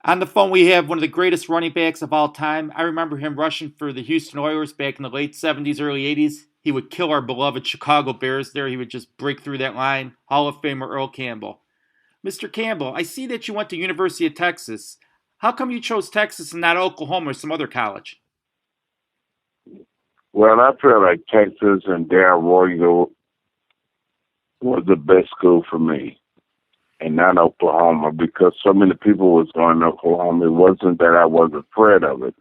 On the phone, we have one of the greatest running backs of all time. I remember him rushing for the Houston Oilers back in the late 70s, early 80s. He would kill our beloved Chicago Bears there. He would just break through that line. Hall of Famer Earl Campbell. Mr. Campbell, I see that you went to University of Texas. How come you chose Texas and not Oklahoma or some other college? Well, I feel like Texas and Royal was the best school for me, and not Oklahoma, because so many people was going to Oklahoma. It wasn't that I was afraid of it.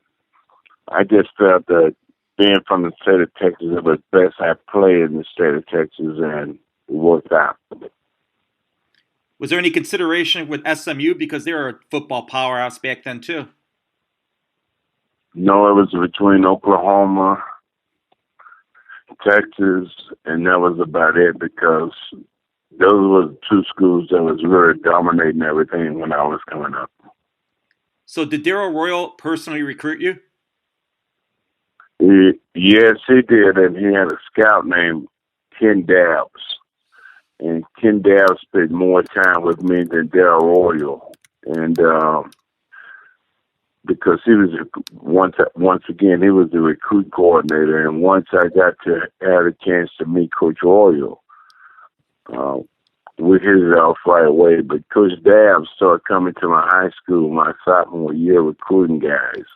I just felt that being from the state of Texas, it was best I play in the state of Texas, and it worked out. Was there any consideration with SMU because they were a football powerhouse back then too? No, it was between Oklahoma, Texas, and that was about it, because those were the two schools that was really dominating everything when I was coming up. So did Darrell Royal personally recruit you? Yes, he did, and he had a scout named Ken Dabbs. And Ken Dabbs spent more time with me than Darrell Royal. And because he was, once again, he was the recruit coordinator. And once I got to have a chance to meet Coach Royal, we hit it off right away. But Coach Dabbs started coming to my high school my sophomore year recruiting guys.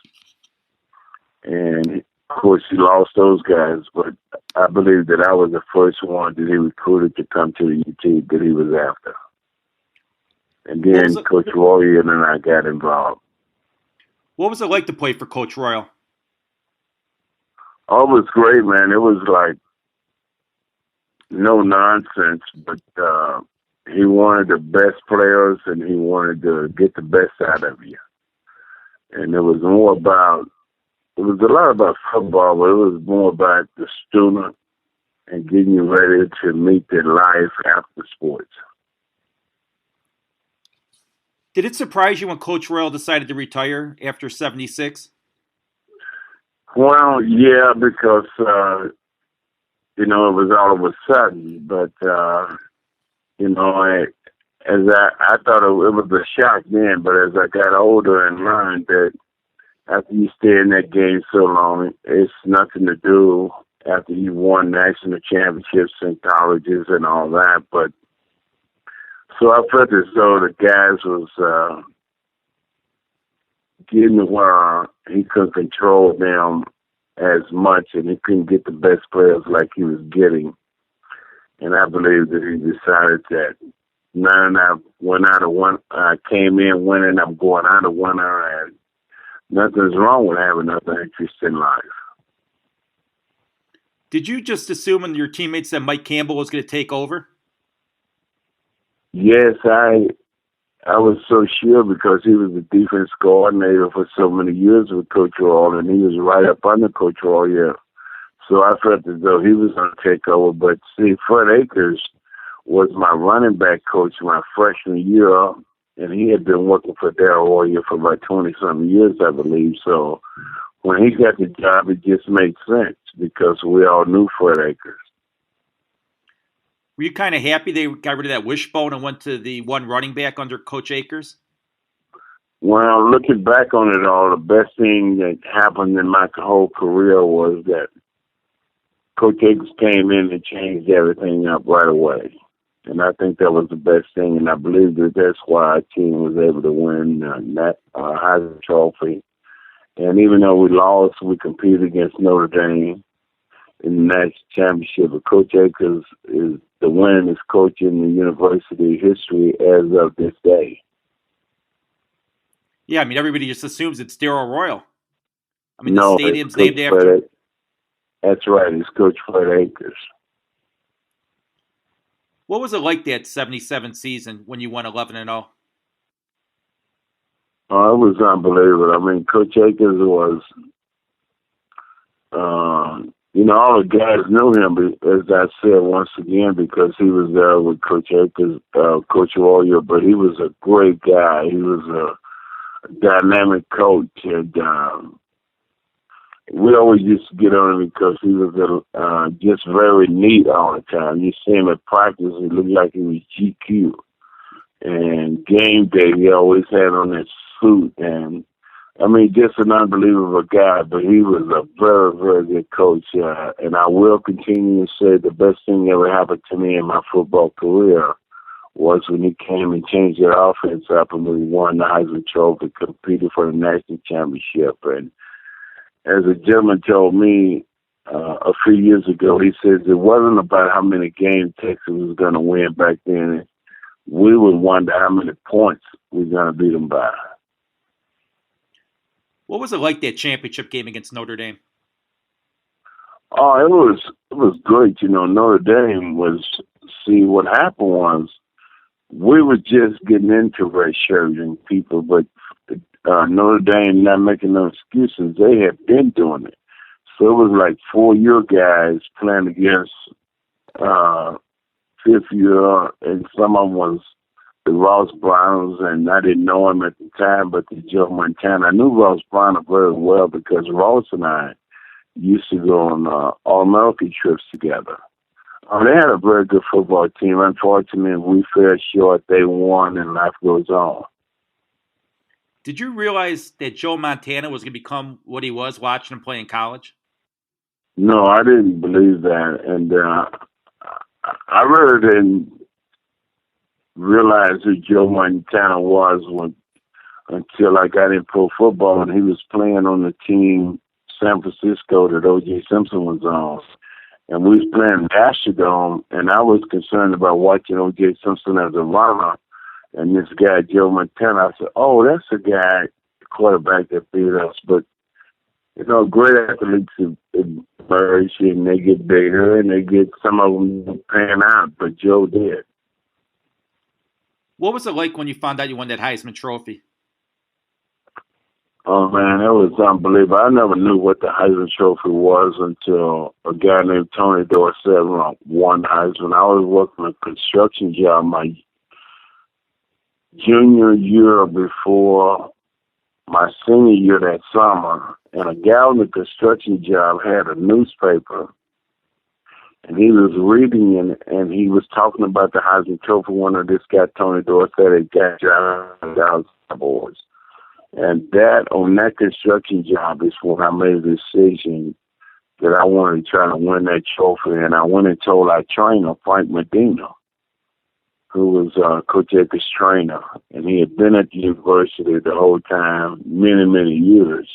And of course, he lost those guys, but I believe that I was the first one that he recruited to come to the UT that he was after. And then Coach Royal and I got involved. What was it like to play for Coach Royal? Oh, it was great, man. It was like no nonsense, but he wanted the best players, and he wanted to get the best out of you. And it was more about, it was a lot about football, but it was more about the student and getting you ready to meet the life after sports. Did it surprise you when Coach Royal decided to retire after 76? Well, yeah, because, it was all of a sudden. But, I thought it was a shock then, but as I got older and learned that after you stay in that game so long, it's nothing to do after you won national championships in colleges and all that. But so I felt as though the guys was getting where he couldn't control them as much, and he couldn't get the best players like he was getting. And I believe that he decided that now I went out of one, I came in winning, I'm going out of winner, and nothing's wrong with having other interests in life. Did you just assume when your teammates that Mike Campbell was going to take over? Yes, I was so sure, because he was the defense coordinator for so many years with Coach Royal, and he was right up under Coach Royal. So I felt as though he was going to take over. But see, Fred Akers was my running back coach my freshman year, and he had been working for Darrell Royal for about 20-something years, I believe. So when he got the job, it just made sense, because we all knew Fred Akers. Were you kind of happy they got rid of that wishbone and went to the one running back under Coach Akers? Well, looking back on it all, the best thing that happened in my whole career was that Coach Akers came in and changed everything up right away. And I think that was the best thing, and I believe that that's why our team was able to win that Heisman Trophy. And even though we lost, we competed against Notre Dame in the national championship. But Coach Akers is the winningest coach in the university history as of this day. Yeah, I mean, everybody just assumes it's Darrell Royal. I mean, no, the stadium's named after. That's right, it's Coach Fred Akers. What was it like that 77 season when you won 11-0? Oh, it was unbelievable. I mean, Coach Akers was, all the guys knew him, as I said once again, because he was there with Coach Akers, Coach Royal, but he was a great guy. He was a dynamic coach, and we always used to get on him because he was just very neat all the time. You see him at practice, he looked like he was GQ. And game day, he always had on this suit, and I mean, just an unbelievable guy. But he was a very, very good coach, and I will continue to say the best thing that ever happened to me in my football career was when he came and changed their offense up, and we won the Heisman Trophy, competed for the national championship. And as a gentleman told me a few years ago, he says it wasn't about how many games Texas was going to win back then. We would wonder how many points we were going to beat them by. What was it like, that championship game against Notre Dame? Oh, it was great. You know, Notre Dame was, see, what happened was we were just getting into redshirting people, but Notre Dame, not making no excuses, they had been doing it. So it was like 4-year guys playing against 5th year, and some of them was the Ross Browners, and I didn't know him at the time, but the Joe Montana. I knew Ross Browner very well because Ross and I used to go on All-American trips together. They had a very good football team. Unfortunately, we fell short. They won, and life goes on. Did you realize that Joe Montana was going to become what he was watching him play in college? No, I didn't believe that. And I really didn't realize who Joe Montana was until I got in pro football, and he was playing on the team San Francisco that O.J. Simpson was on. And we was playing Astrodome, and I was concerned about watching O.J. Simpson as a runner. And this guy, Joe Montana, I said, oh, that's the guy, the quarterback that beat us. But, you know, great athletes emerge, and they get bigger, and they get, some of them pan out, but Joe did. What was it like when you found out you won that Heisman Trophy? Oh, man, that was unbelievable. I never knew what the Heisman Trophy was until a guy named Tony Dorsett won Heisman. I was working a construction job my junior year before my senior year that summer, and a guy on the construction job had a newspaper, and he was reading and he was talking about the Heisman Trophy winner, this guy Tony Dorsett, had got Dallas Cowboys. And that, on that construction job, is when I made a decision that I wanted to try to win that trophy. And I went and told our trainer, Frank Medina, who was Coach Akers' trainer, and he had been at the university the whole time, many, many years.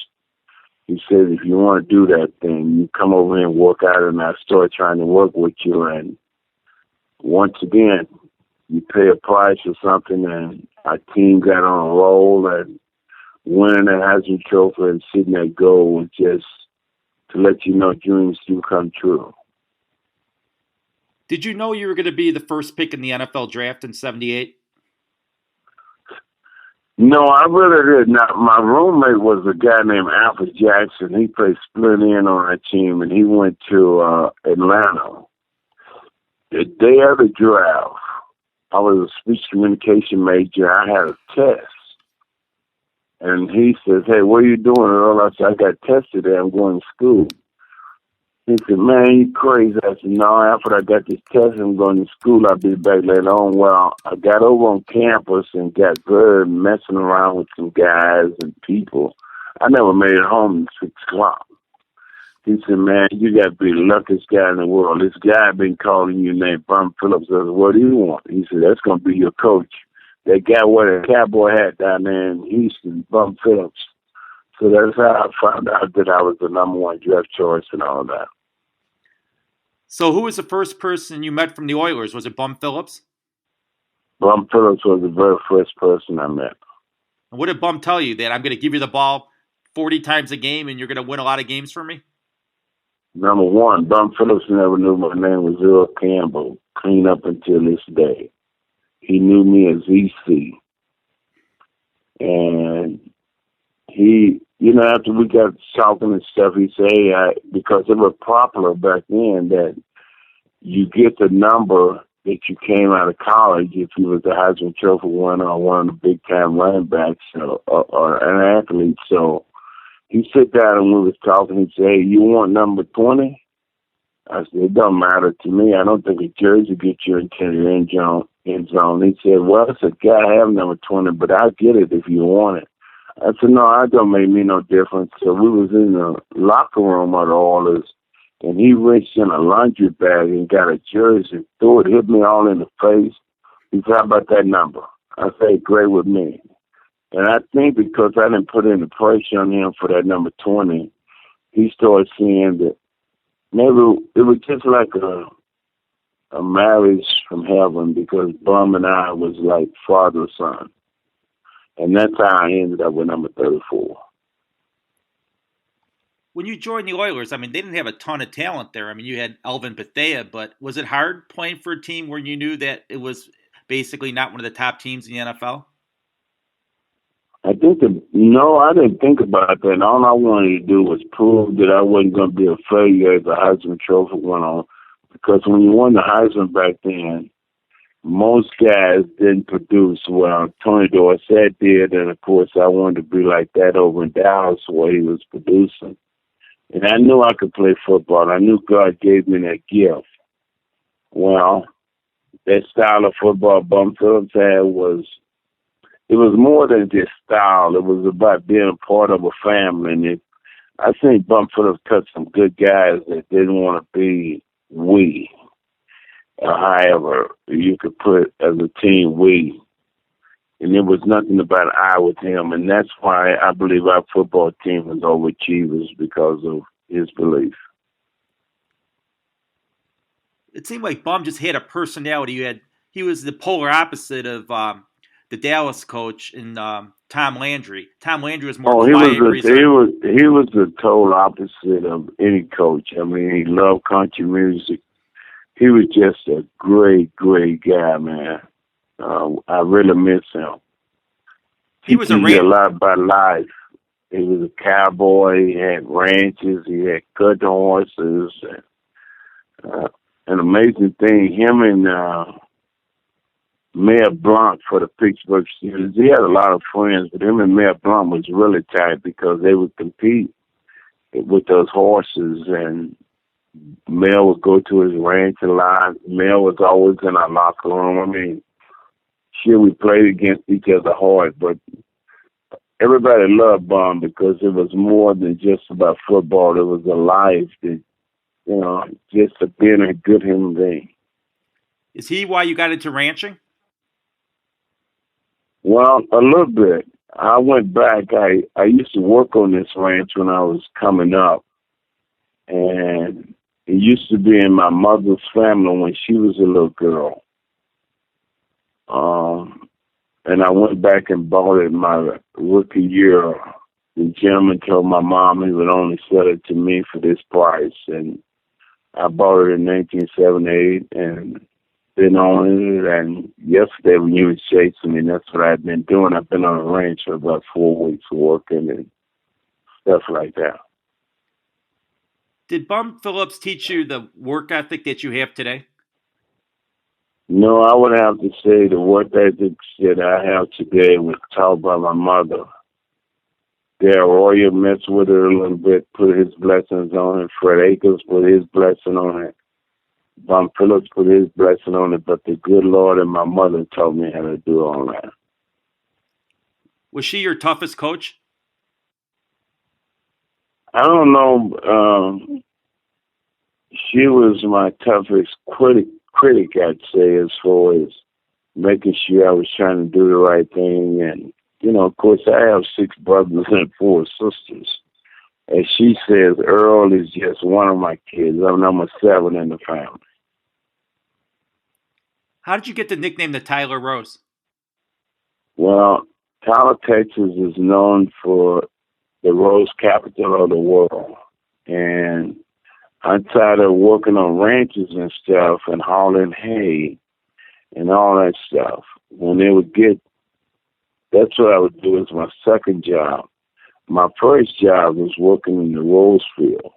He said, if you want to do that thing, you come over here and work out, and I start trying to work with you. And once again, you pay a price for something, and our team got on a roll, and winning that Heisman Trophy and sitting that goal was just to let you know dreams do come true. Did you know you were going to be the first pick in the NFL draft in '78? No, I really did not. My roommate was a guy named Alfred Jackson. He played split end on that team, and he went to Atlanta. The day of the draft, I was a speech communication major. I had a test. And he says, hey, what are you doing, Earl? I said, I got tested today. I'm going to school. He said, man, you crazy. I said, no, after I got this test, I'm going to school. I'll be back later on. Well, I got over on campus and got very messing around with some guys and people. I never made it home at 6 o'clock. He said, man, you got to be the luckiest guy in the world. This guy been calling you named Bum Phillips. I said, what do you want? He said, that's going to be your coach. That guy wore a cowboy hat down there in Houston, Bum Phillips. So that's how I found out that I was the number one draft choice and all that. So who was the first person you met from the Oilers? Was it Bum Phillips? Bum Phillips was the very first person I met. And what did Bum tell you? That I'm going to give you the ball 40 times a game and you're going to win a lot of games for me? Number one, Bum Phillips never knew my name was Earl Campbell, clean up until this day. He knew me as EC. And he, you know, after we got talking and stuff, he said, hey, because it was popular back then that you get the number that you came out of college if you was a Heisman Trophy winner or one of the big-time running backs or an athlete. So he sat down and we was talking. He said, hey, you want number 20? I said, it don't matter to me. I don't think a jersey gets you into the end zone. He said, well, it's a guy I have number 20, but I'll get it if you want it. I said, no, it don't make me no difference. So we was in the locker room of the Oilers, and he reached in a laundry bag and got a jersey, threw it, hit me all in the face. He said, how about that number? I said, great with me. And I think because I didn't put any pressure on him for that number 20, he started seeing that maybe it was just like a marriage from heaven, because Bum and I was like father and son. And that's how I ended up with number 34. When you joined the Oilers, I mean, they didn't have a ton of talent there. I mean, you had Elvin Bethea, but was it hard playing for a team where you knew that it was basically not one of the top teams in the NFL? I think no, I didn't think about that. And all I wanted to do was prove that I wasn't going to be a failure as the Heisman Trophy went on. Because when you won the Heisman back then, most guys didn't produce. Well, Tony Dorsett did, and of course I wanted to be like that over in Dallas where he was producing. And I knew I could play football. I knew God gave me that gift. Well, that style of football Bum Phillips had it was more than just style. It was about being a part of a family. And I think Bum Phillips cut some good guys that didn't want to be we. However, you could put as a team we. And there was nothing about I with him. And that's why I believe our football team was overachievers, because of his belief. It seemed like Bum just had a personality. He was the polar opposite of the Dallas coach and Tom Landry. Tom Landry was more quiet. He was the total opposite of any coach. I mean, he loved country music. He was just a great, great guy, man. I really miss him. He was a lot about life. He was a cowboy. He had ranches. He had good horses. An amazing thing, him and Mayor Blunt for the Pittsburgh Steelers. He had a lot of friends, but him and Mayor Blunt was really tight because they would compete with those horses, and Mel would go to his ranch a lot. Mel was always in our locker room. I mean, sure, we played against each other hard, but everybody loved Bum because it was more than just about football. It was a life that, just being a good human being. Is he why you got into ranching? Well, a little bit. I went back. I used to work on this ranch when I was coming up, and it used to be in my mother's family when she was a little girl. And I went back and bought it my rookie year. The gentleman told my mom he would only sell it to me for this price, and I bought it in 1978 and been on it. And yesterday when you were chasing me, that's what I've been doing. I've been on a ranch for about 4 weeks working and stuff like that. Did Bum Phillips teach you the work ethic that you have today? No, I would have to say the work ethic that I have today was taught by my mother. Darryl Royer messed with her a little bit, put his blessings on it. Fred Akers put his blessing on it. Bum Phillips put his blessing on it. But the good Lord and my mother taught me how to do all that. Was she your toughest coach? I don't know. She was my toughest critic, I'd say, as far as making sure I was trying to do the right thing. And, of course, I have 6 brothers and 4 sisters. As she says, Earl is just one of my kids. I'm number 7 in the family. How did you get the nickname the Tyler Rose? Well, Tyler, Texas is known for the rose capital of the world. And outside of working on ranches and stuff and hauling hay and all that stuff, when they would that's what I would do as my second job. My first job was working in the rose field.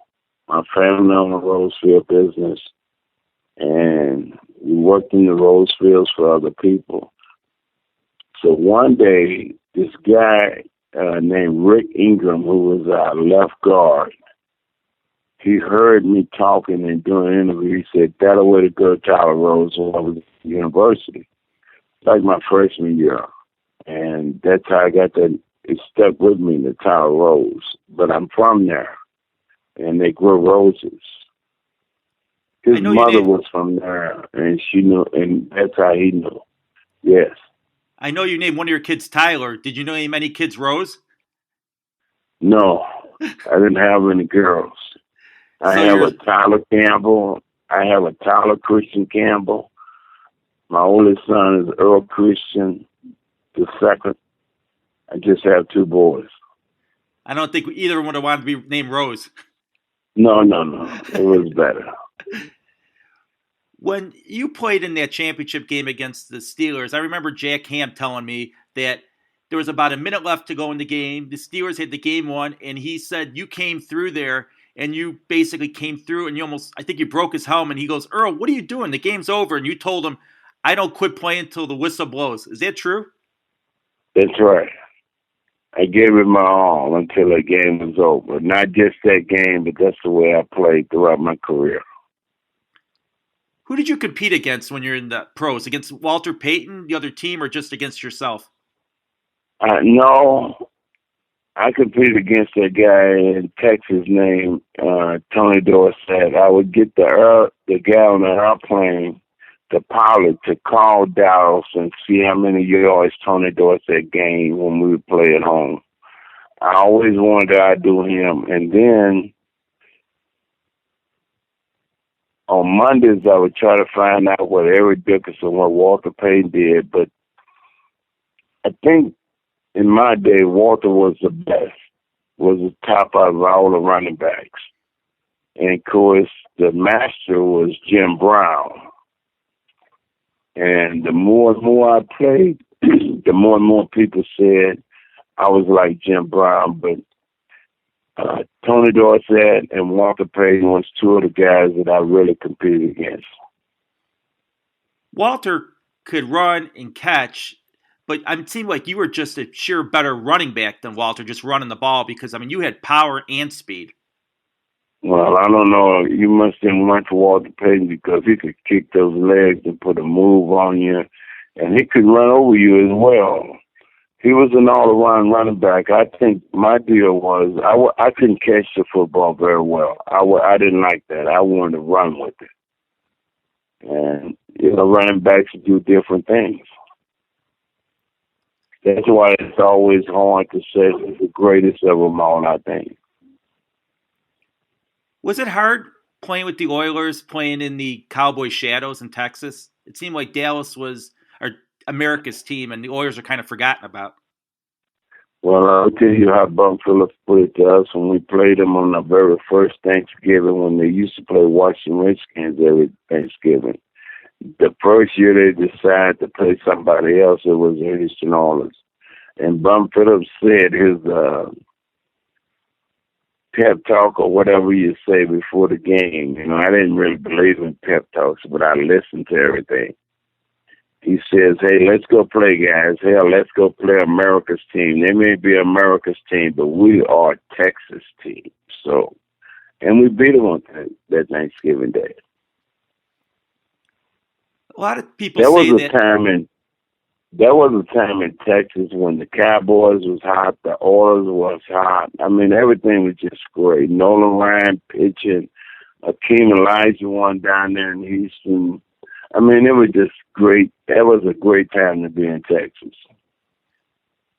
My family owned a rose field business, and we worked in the rose fields for other people. So one day, this guy named Rick Ingram, who was our left guard, he heard me talking and doing an interview. He said, "That way to go, Tyler Rose," when I was at the university, like my freshman year. And that's how I got that it stuck with me, the Tyler Rose. But I'm from there, and they grow roses. His I know you mother named was from there, and she knew, and that's how he knew. Yes. I know you named one of your kids Tyler. Did you name any kids Rose? No, I didn't have any girls. I So have you're a Tyler Campbell. I have a Tyler Christian Campbell. My oldest son is Earl Christian the second. I just have two boys. I don't think either one would have wanted to be named Rose. No. It was better. When you played in that championship game against the Steelers, I remember Jack Ham telling me that there was about a minute left to go in the game. The Steelers had the game won, and he said you came through there, and you basically came through, and you almost, I think you broke his helmet. He goes, Earl, what are you doing? The game's over. And you told him, I don't quit playing until the whistle blows. Is that true? That's right. I gave it my all until the game was over. Not just that game, but that's the way I played throughout my career. Who did you compete against when you're in the pros? Against Walter Payton, the other team, or just against yourself? No, I competed against that guy in Texas named Tony Dorsett. I would get the guy on the airplane, the pilot, to call Dallas and see how many yards Tony Dorsett gained when we would play at home. I always wanted to outdo him. And then on Mondays, I would try to find out what Eric Dickerson, what Walter Payton did. But I think in my day, Walter was the best, was the top out of all the running backs. And, of course, the master was Jim Brown. And the more and more I played, the more and more people said I was like Jim Brown. But Tony Dorsett and Walter Payton was two of the guys that I really competed against. Walter could run and catch, but it seemed like you were just a sheer better running back than Walter, just running the ball, because, I mean, you had power and speed. Well, I don't know. You must have went to Walter Payton because he could kick those legs and put a move on you, and he could run over you as well. He was an all-around running back. I think my deal was I couldn't catch the football very well. I didn't like that. I wanted to run with it. And, running backs do different things. That's why it's always hard to say who's the greatest of them all, I think. Was it hard playing with the Oilers, playing in the Cowboy shadows in Texas? It seemed like Dallas was America's team, and the Oilers are kind of forgotten about. Well, I'll tell you how Bum Phillips put it to us when we played them on the very first Thanksgiving when they used to play Washington Redskins every Thanksgiving. The first year they decided to play somebody else, it was Houston Oilers. And Bum Phillips said his pep talk or whatever you say before the game. I didn't really believe in pep talks, but I listened to everything. He says, hey, let's go play, guys. Hell, let's go play America's team. They may be America's team, but we are Texas team. So, and we beat them on that Thanksgiving Day. A lot of people say that. There was a time in Texas when the Cowboys was hot, the Oilers was hot. I mean, everything was just great. Nolan Ryan pitching, Akeem Olajuwon down there in Houston. I mean, it was just great. That was a great time to be in Texas.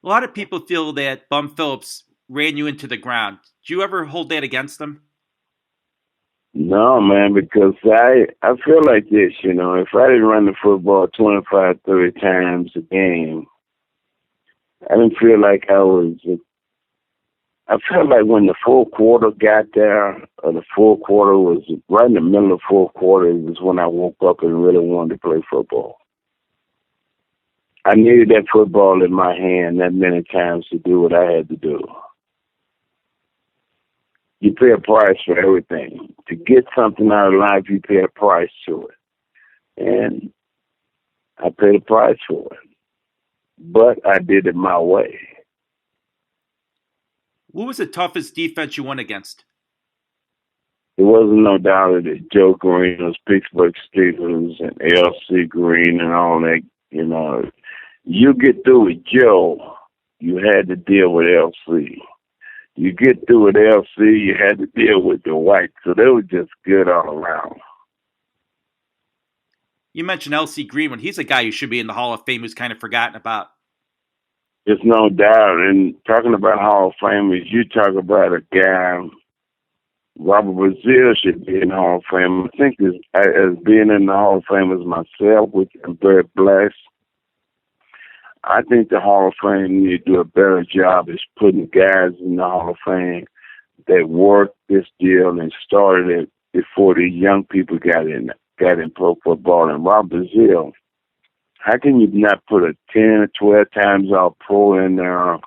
A lot of people feel that Bum Phillips ran you into the ground. Did you ever hold that against them? No, man, because I feel like this, if I didn't run the football 25, 30 times a game, I didn't feel like I felt like when the fourth quarter got there, or the fourth quarter was right in the middle of the fourth quarter, was when I woke up and really wanted to play football. I needed that football in my hand that many times to do what I had to do. You pay a price for everything. To get something out of life, you pay a price to it. And I paid a price for it. But I did it my way. What was the toughest defense you won against? There wasn't no doubt that Joe Green, those Pittsburgh Steelers, and L.C. Green and all that, You get through with Joe, you had to deal with LC. You get through with LC, you had to deal with the white. So they were just good all around. You mentioned L.C. Greenwood. He's a guy who should be in the Hall of Fame who's kind of forgotten about. There's no doubt. And talking about Hall of Famers, you talk about a guy, Robert Brazil should be in the Hall of Fame. I think as being in the Hall of Fame as myself, which I'm very blessed, I think the Hall of Fame need to do a better job is putting guys in the Hall of Fame that worked this deal and started it before the young people got in pro football. And Rob Brazil, how can you not put a 10 or 12 times all pro in there,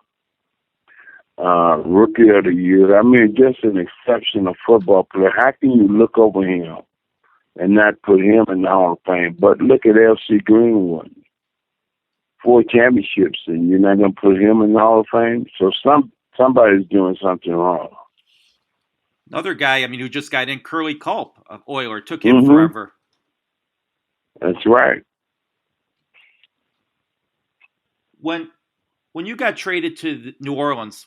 rookie of the year? I mean, just an exceptional football player. How can you look over him and not put him in the Hall of Fame? But look at L.C. Greenwood. 4 championships, and you're not going to put him in the Hall of Fame? So somebody's doing something wrong. Another guy, who just got in, Curly Culp of Oiler, took him forever. That's right. When you got traded to New Orleans,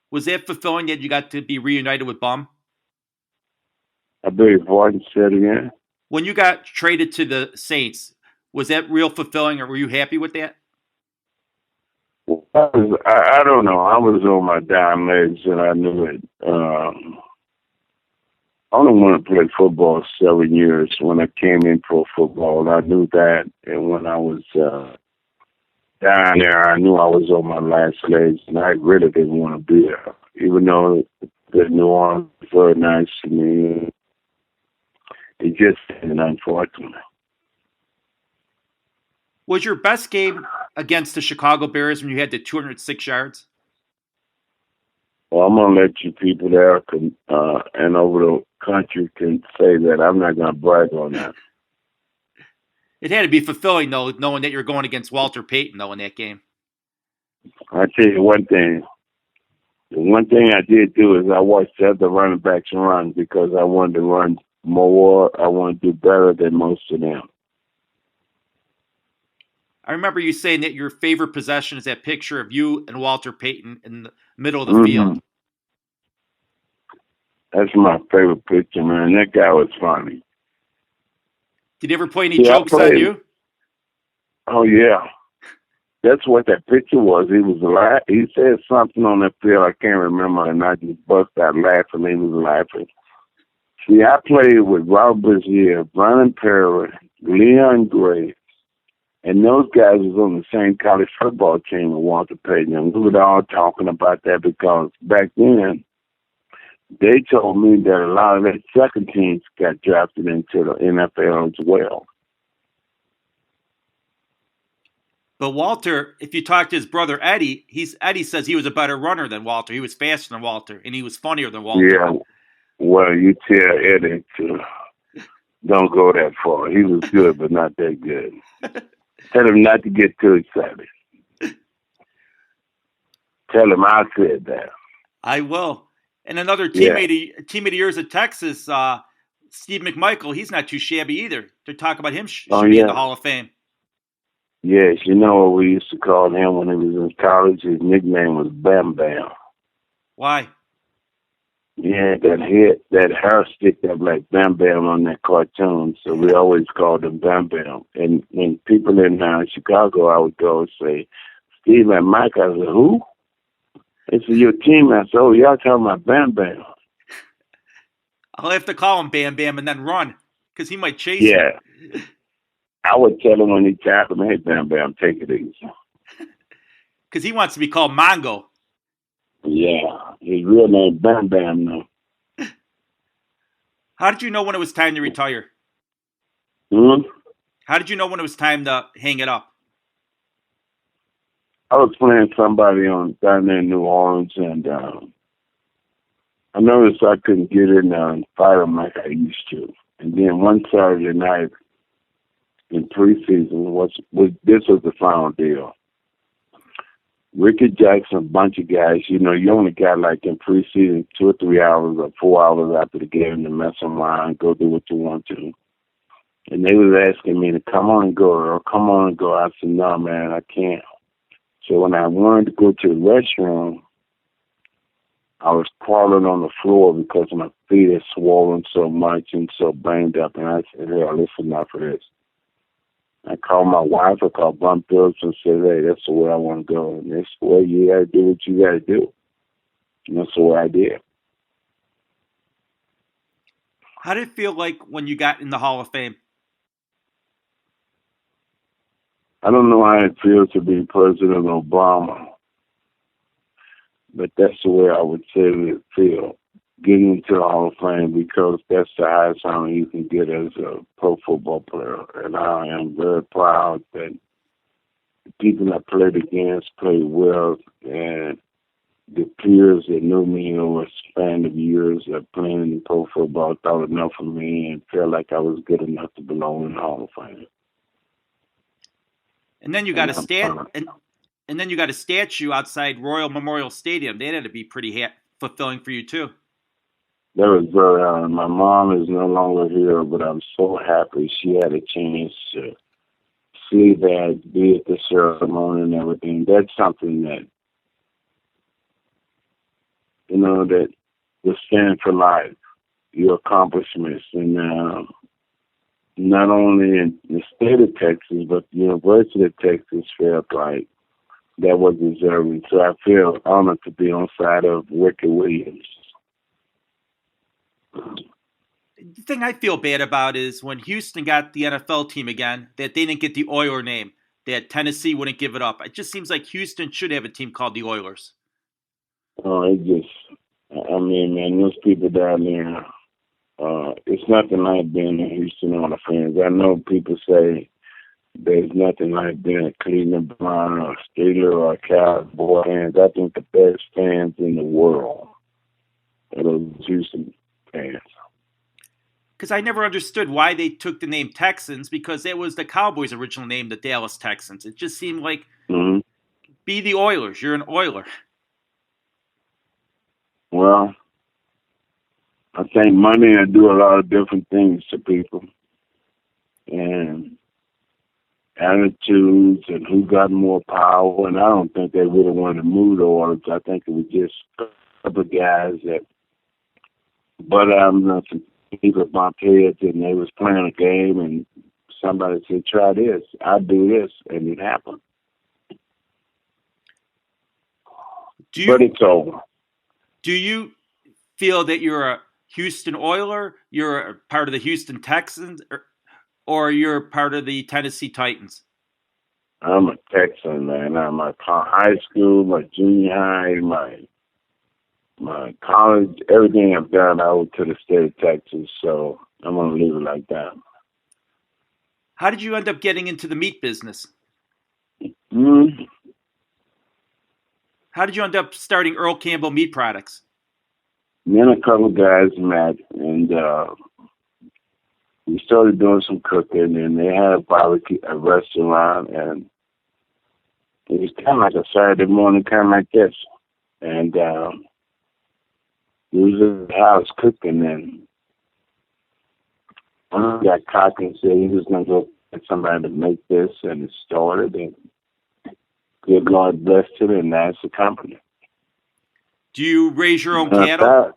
was that fulfilling that you got to be reunited with Bum? I beg your pardon, say it again. When you got traded to the Saints, was that real fulfilling, or were you happy with that? I don't know. I was on my dime legs, and I knew it. I only wanted to play football 7 years when I came in pro football. I knew that, and when I was down there, I knew I was on my last legs, and I really didn't want to be there. Even though the New Orleans was very nice to me, it just ended, unfortunately. Was your best game against the Chicago Bears when you had the 206 yards? Well, I'm going to let you people there and over the country can say that. I'm not going to brag on that. It had to be fulfilling, though, knowing that you're going against Walter Payton, though, in that game. I'll tell you one thing. The one thing I did do is I watched the other running backs run because I wanted to run more. I wanted to do better than most of them. I remember you saying that your favorite possession is that picture of you and Walter Payton in the middle of the field. That's my favorite picture, man. That guy was funny. Did he ever play any jokes on you? Oh, yeah. That's what that picture was. He was laughing. He said something on that field I can't remember, and I just bust out laughing. He was laughing. See, I played with Robert Brazil, Brandon Perry, Leon Gray, and those guys was on the same college football team with Walter Payton. And we were all talking about that because back then, they told me that a lot of that second teams got drafted into the NFL as well. But Walter, if you talk to his brother Eddie, Eddie says he was a better runner than Walter. He was faster than Walter, and he was funnier than Walter. Yeah, well, you tell Eddie to don't go that far. He was good, but not that good. Tell him not to get too excited. Tell him I said that. I will. And another teammate of yours at Texas, Steve McMichael, he's not too shabby either. They're talking about him should be in the Hall of Fame. Yes, you know what we used to call him when he was in college? His nickname was Bam Bam. Why? Yeah, that hair sticked up like Bam Bam on that cartoon, so we always called him Bam Bam. And when people in Chicago, I would go and say, Steve and Mike, I said, who? They said, your team. I said, oh, y'all talking about Bam Bam. I'll have to call him Bam Bam and then run, because he might chase me. Yeah. I would tell him when he tackled him, hey, Bam Bam, take it easy. Because he wants to be called Mongo. Yeah, his real name Bam Bam now. How did you know when it was time to retire? How did you know when it was time to hang it up? I was playing somebody down there in New Orleans, and I noticed I couldn't get in there and fight them like I used to. And then one Saturday night in preseason, this was the final deal. Ricky Jackson, a bunch of guys, you only got like in preseason 2 or 3 hours or 4 hours after the game to mess around, go do what you want to. And they was asking me to come on and go, or come on and go. I said, no, man, I can't. So when I wanted to go to the restroom, I was crawling on the floor because my feet had swollen so much and so banged up. And I said, hell, this is enough of this. I called my wife, I called Bum Phillips and said, hey, that's the way I want to go. And that's the way you got to do what you got to do. And that's the way I did. How did it feel like when you got in the Hall of Fame? I don't know how it feels to be President Obama, but that's the way I would say it feel. Getting into the Hall of Fame, because that's the highest honor you can get as a pro football player. And I am very proud that the people I played against played well, and the peers that knew me over a span of years of playing in pro football thought enough of me and felt like I was good enough to belong in the Hall of Fame. And then you got and then you got a statue outside Royal Memorial Stadium. That had to be pretty fulfilling for you too. That was very honest. My mom is no longer here, but I'm so happy she had a chance to see that, be at the ceremony and everything. That's something that, you know, that will stand for life, your accomplishments. And not only in the state of Texas, but the University of Texas felt like that was deserving. So I feel honored to be on side of Ricky Williams. The thing I feel bad about is when Houston got the NFL team again, that they didn't get the Oiler name, that Tennessee wouldn't give it up. It just seems like Houston should have a team called the Oilers. Oh, I mean, man, those people down there, it's nothing like being in Houston on the fans. I know people say there's nothing like being a Cleveland Brown or a Steeler or a Cowboy fans. I think the best fans in the world are those Houston fans. Because I never understood why they took the name Texans, because that was the Cowboys' original name, the Dallas Texans. It just seemed like, be the Oilers. You're an Oiler. Well, I think money will do a lot of different things to people. And attitudes and who got more power. And I don't think they would have wanted to move the Oilers. I think it was just a couple of guys that some people bumped heads and they was playing a game and somebody said, try this, I do this, and it happened. But it's over. Do you feel that you're a Houston Oiler, you're a part of the Houston Texans, or you're part of the Tennessee Titans? I'm a Texan, man. I'm my high school, my junior high, my college, everything I've done, I owe to the state of Texas, so I'm going to leave it like that. How did you end up getting into the meat business? How did you end up starting Earl Campbell Meat Products? Me and a couple of guys met, and we started doing some cooking, and they had a restaurant, and it was kind of like a Saturday morning, kind of like this. And we was in the house cooking, and one got cocky and said he was going to go get somebody to make this, and it started, and good Lord blessed it, and that's the company. Do you raise your own cattle?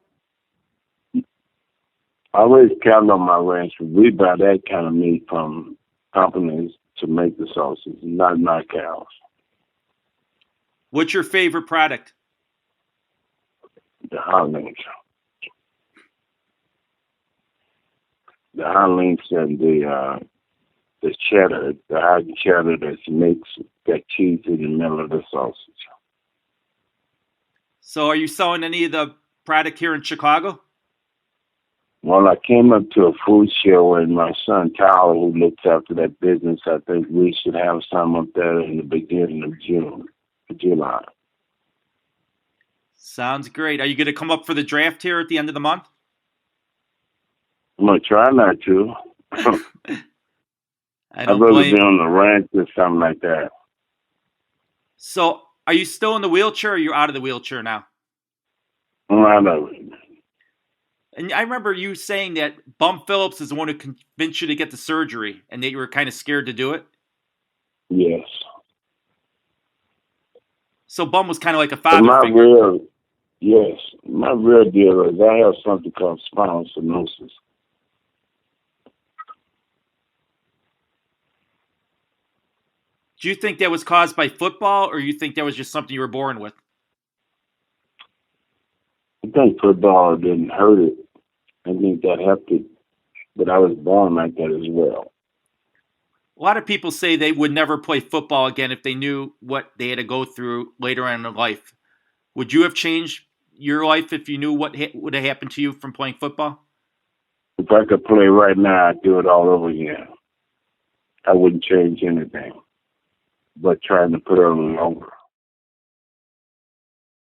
I raise cattle on my ranch, but we buy that kind of meat from companies to make the sauces, not my cows. What's your favorite product? The hot links. The hot links and the cheddar, the hot cheddar that makes that cheese in the middle of the sausage. So are you selling any of the product here in Chicago? Well, I came up to a food show, and my son Tyler, who looks after that business, I think we should have some up there in the beginning of July. Sounds great. Are you going to come up for the draft here at the end of the month? I'm going to try not to. I'd rather be on the ranch or something like that. So, are you still in the wheelchair, or are you out of the wheelchair now? I'm out of it. And I remember you saying that Bum Phillips is the one who convinced you to get the surgery, and that you were kind of scared to do it. Yes. So Bum was kind of like a But father figure. my real deal is I have something called spinal stenosis. Do you think that was caused by football, or you think that was just something you were born with? I think football didn't hurt it. I think that helped it, but I was born like that as well. A lot of people say they would never play football again if they knew what they had to go through later on in life. Would you have changed your life if you knew what would have happened to you from playing football? If I could play right now, I'd do it all over again. I wouldn't change anything, but trying to put it on longer.